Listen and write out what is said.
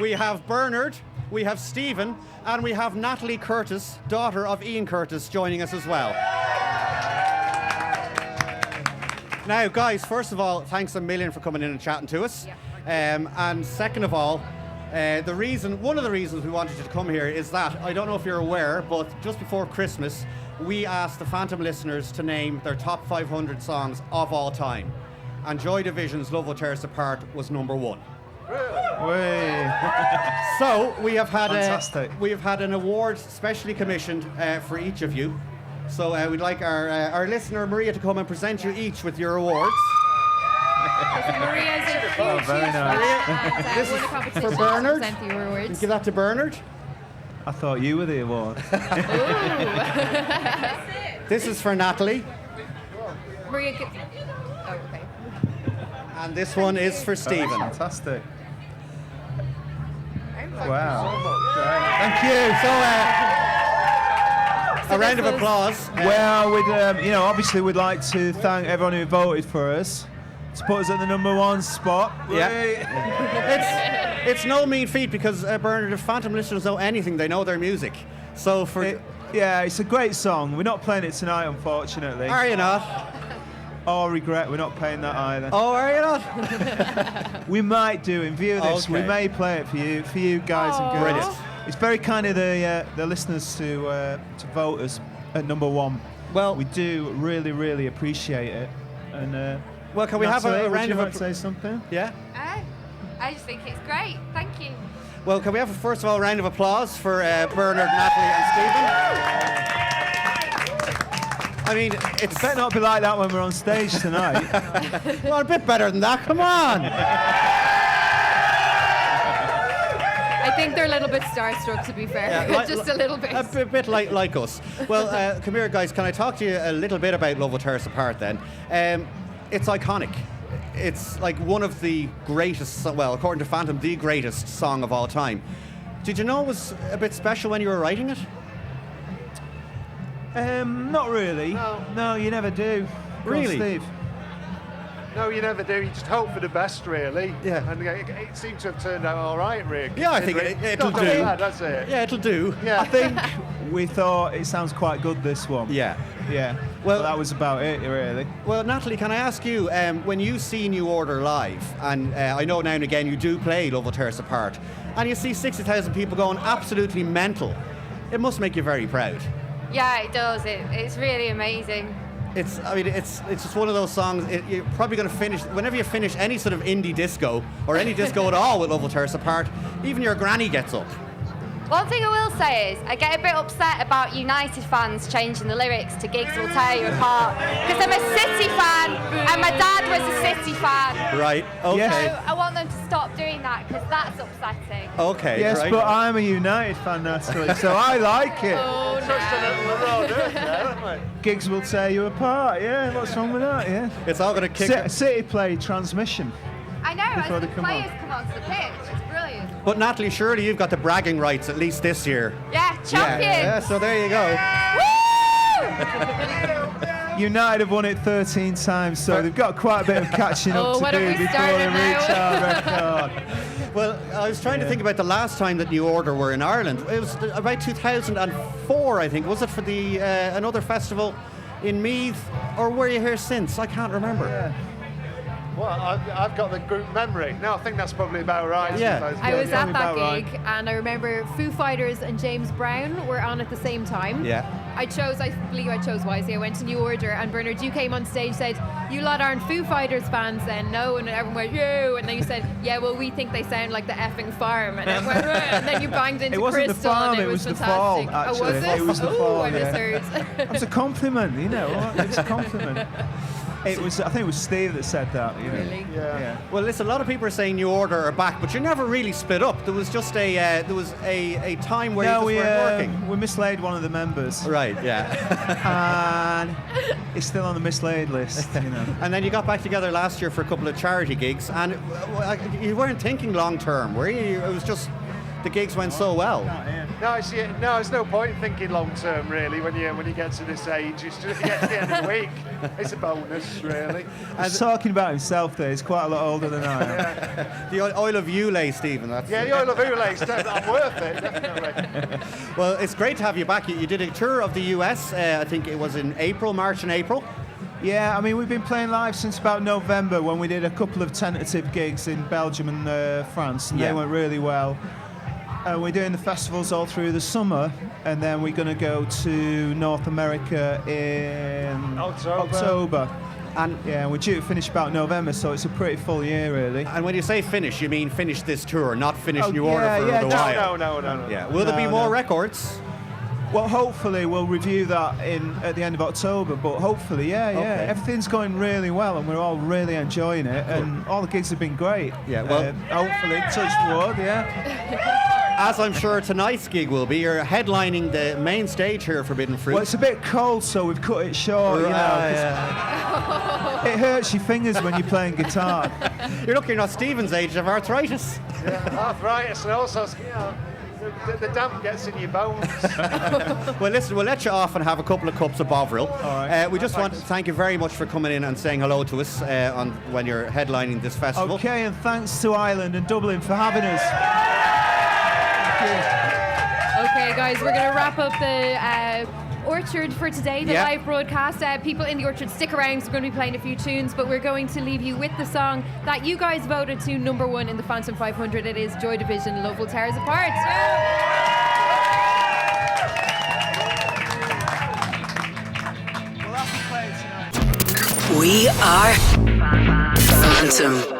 we have Bernard, we have Stephen, and we have Natalie Curtis, daughter of Ian Curtis, joining us as well. Now, guys, first of all, thanks a million for coming in and chatting to us. And second of all, one of the reasons we wanted you to come here is that, I don't know if you're aware, but just before Christmas, we asked the Phantom listeners to name their top 500 songs of all time. And Joy Division's Love Will Tear Us Apart was number 1. Way. So we have had an award specially commissioned for each of you. So we'd like our listener Maria to come and present you each with your awards. Maria's a huge, very nice. This is won a competition for Bernard. to present the awards. Give that to Bernard. I thought you were the award. This is for Natalie. Maria, oh, okay. And this one is for Stephen. Fantastic. Wow. Wow. Thank you. So a round of applause. Well, we'd, obviously we'd like to thank everyone who voted for us to put us at the number 1 spot. Yeah. It's no mean feat because Bernard, if Phantom listeners know anything, they know their music. So it's a great song. We're not playing it tonight, unfortunately. Are you not? Oh, regret, we're not playing that either. Oh, are you not? We might do, in view of this, we Okay. may play it for you guys and girls. Brilliant. It's very kind of the listeners to vote us at number 1. Well, we do really, really appreciate it. And well, can we have a round of say something? Yeah. I just think it's great. Thank you. Well, can we have first of all a round of applause for Bernard, Natalie, and Stephen? I mean, It better not be like that when we're on stage tonight. well, a bit better than that. Come on. I think they're a little bit starstruck, to be fair. Just a little bit. A bit like us. Well, come here, guys. Can I talk to you a little bit about Love Will Tear Us Apart then? It's iconic. It's like one of the greatest, well, according to Phantom, the greatest song of all time. Did you know it was a bit special when you were writing it? Not really. No, you never do. Go on, Really? Steve. No, you never do. You just hope for the best, really. Yeah. And it seems to have turned out all right, Rick. Yeah, I think it'll Not do. bad, that's it. Yeah, it'll do. Yeah. I think we thought it sounds quite good, this one. Yeah. Yeah. Well- Well, that was about it, really. Well, Natalie, can I ask you, when you see New Order live, and I know now and again you do play Love Will Tear Us Apart, and you see 60,000 people going absolutely mental, it must make you very proud. Yeah, it does. It's really amazing. It's just one of those songs. You're probably going to finish whenever you finish any sort of indie disco or any disco at all with Love Will Tear Us Apart. Even your granny gets up. One thing I will say is I get a bit upset about United fans changing the lyrics to Gigs Will Tear You Apart because I'm a City fan and my dad was a City fan. Right. Okay. Yes. So I want them to stop doing that because that's upsetting. Okay. Yes, right. but I'm a United fan, Natalie, so I like it. Oh, no. Gigs will tear you apart, yeah. What's wrong with that, yeah? It's all going to kick. City play transmission. I know, Before as the they come on. players come onto the pitch, it's brilliant. But Natalie, surely you've got the bragging rights at least this year. Yeah, champions! Yeah. So there you go. Woo! United have won it 13 times, so they've got quite a bit of catching up Oh, to what do have we before they started reach now? our record. Well, I was trying to think about the last time that New Order were in Ireland. It was about 2004, I think. Was it for the another festival in Meath, or were you here since? I can't remember. Yeah. Well, I've got the group memory. No, I think that's probably about right. Yeah. I was Yeah, at that about gig, right. and I remember Foo Fighters and James Brown were on at the same time. Yeah. I believe I chose wisely. I went to New Order, and Bernard, you came on stage, said, "You lot aren't Foo Fighters fans then, no?" And everyone went, "You," and then you said, "Yeah, well, we think they sound like the effing Farm," and everyone went, "Rah," and then you banged into It wasn't the Crystal, Farm, and it was the fantastic. Fall, Oh, actually. was it? It was the Ooh, Fall, I yeah. misheard. It was a compliment, you know. It was a compliment. It was. I think it was Steve that said that. You know. Really? Yeah. Well, listen, a lot of people are saying New Order are back, but you never really split up. There was just a time where No, you just weren't working. we mislaid one of the members, Right, yeah. and it's still on the mislaid list. You know. And then you got back together last year for a couple of charity gigs, and you weren't thinking long term, were you? It was just the gigs went so well. There's no point in thinking long term really when you get to this age. It's just you get to the end of the week. It's a bonus really. He's talking about himself there. He's quite a lot older than I am. The oil of Ulay, Stephen. The oil of Ulay. I'm worth it, definitely. Well, it's great to have you back. You did a tour of the US. I think it was in March and April. Yeah, I mean, we've been playing live since about November when we did a couple of tentative gigs in Belgium and France, and they went really well. We're doing the festivals all through the summer, and then we're going to go to North America in October. And we're due to finish about November, so it's a pretty full year, really. And when you say finish, you mean finish this tour, not finish New Order for a while. No. Yeah. Will there be more records? Well, hopefully we'll review that at the end of October, but hopefully, Okay. everything's going really well, and we're all really enjoying it, and all the gigs have been great. Yeah, well, hopefully, touch wood, As I'm sure tonight's gig will be, you're headlining the main stage here at Forbidden Fruit. Well, it's a bit cold, so we've cut it short, you know. It hurts your fingers when you're playing guitar. You're looking at Stephen's age of arthritis. Arthritis, and also, the damp gets in your bones. Well, listen, we'll let you off and have a couple of cups of Bovril. All right. We just want to thank you very much for coming in and saying hello to us when you're headlining this festival. Okay, and thanks to Ireland and Dublin for having us. Okay, guys, we're going to wrap up the Orchard for today, the live broadcast. People in the Orchard, stick around, so we're going to be playing a few tunes, but we're going to leave you with the song that you guys voted to #1 in the Phantom 500. It is Joy Division, Love Will Tear Us Apart. We are Phantom.